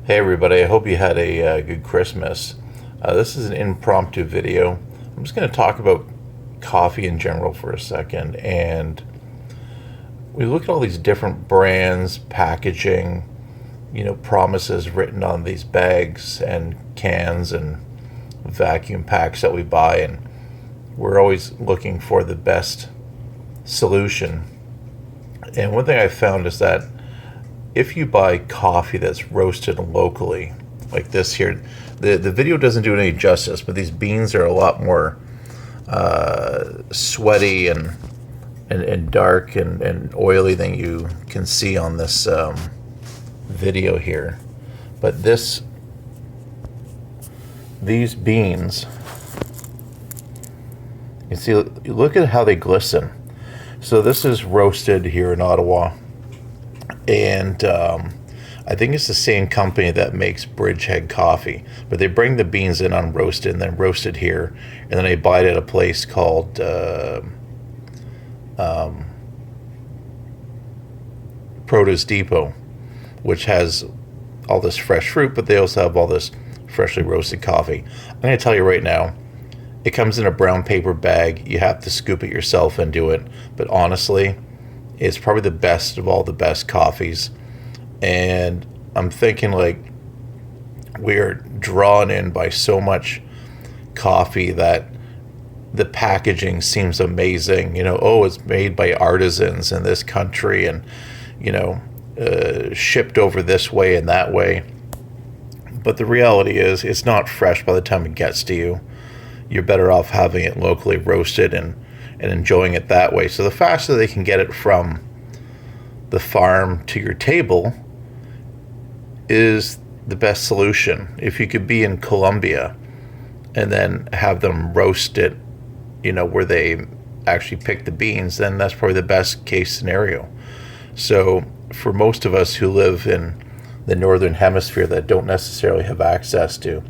Hey everybody, I hope you had a good Christmas. This is an impromptu video. I'm just going to talk about coffee in general for a second. And we look at all these different brands, packaging, promises written on these bags and cans and vacuum packs that we buy. And we're always looking for the best solution. And one thing I've found is that if you buy coffee that's roasted locally, like this here, the video doesn't do it any justice, but these beans are a lot more sweaty and dark and oily than you can see on this video here. But these beans, you see, look at how they glisten. So this is roasted here in Ottawa. And I think it's the same company that makes Bridgehead coffee, but they bring the beans in unroasted and then roasted here, and then they buy it at a place called Produce Depot, which has all this fresh fruit, but they also have all this freshly roasted coffee. I'm going to tell you right now, it comes in a brown paper bag. You have to scoop it yourself and do it, but honestly, it's probably the best of all the best coffees. And I'm thinking, like, we're drawn in by so much coffee that the packaging seems amazing. It's made by artisans in this country and, shipped over this way and that way. But the reality is it's not fresh by the time it gets to you. You're better off having it locally roasted and enjoying it that way. So the faster they can get it from the farm to your table is the best solution. If you could be in Colombia and then have them roast it, where they actually pick the beans, then that's probably the best case scenario. So for most of us who live in the northern hemisphere that don't necessarily have access to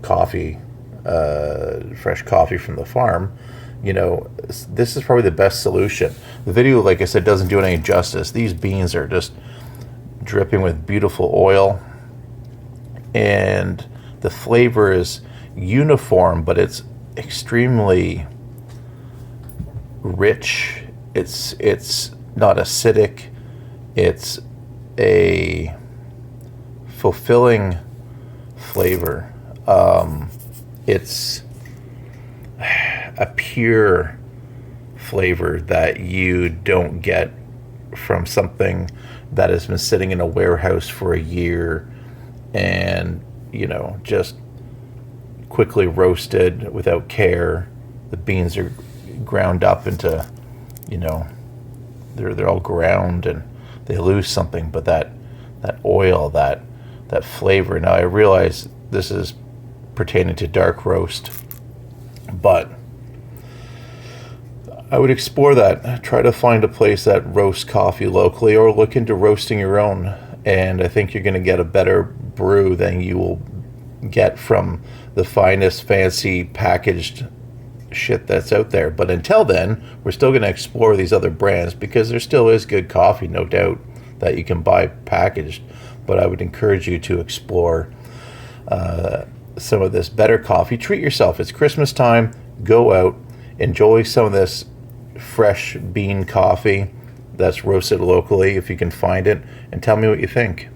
coffee, fresh coffee from the farm, this is probably the best solution. The video, like I said, doesn't do it any justice. These beans are just dripping with beautiful oil, and the flavor is uniform, but it's extremely rich. It's not acidic. It's a fulfilling flavor. It's a pure flavor that you don't get from something that has been sitting in a warehouse for a year and just quickly roasted without care. The beans are ground up into they're all ground and they lose something, but that oil, that flavor. Now I realize this is pertaining to dark roast, but I would explore that. Try to find a place that roasts coffee locally, or look into roasting your own. And I think you're going to get a better brew than you will get from the finest fancy packaged shit that's out there. But until then, we're still going to explore these other brands, because there still is good coffee, no doubt, that you can buy packaged. But I would encourage you to explore some of this better coffee. Treat yourself. It's Christmas time. Go out, enjoy some of this fresh bean coffee that's roasted locally if you can find it, and tell me what you think.